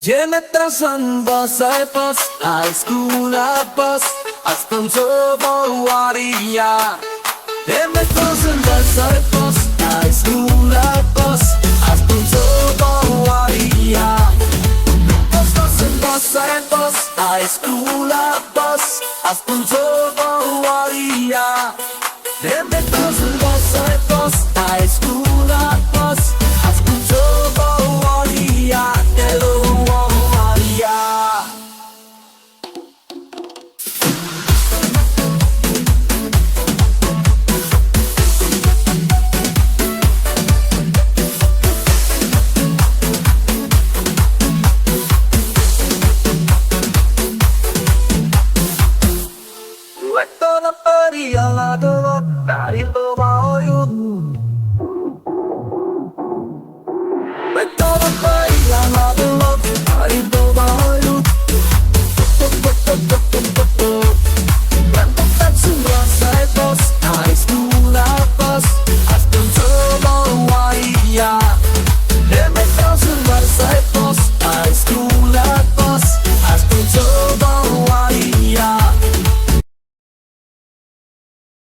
Gemetrasan basay pas, high school pas, aspen sobo waria. Gemetrasan basay pas, high school pas, aspen sobo waria. Gemetrasan basay pas, high school pas, aspen sobo waria.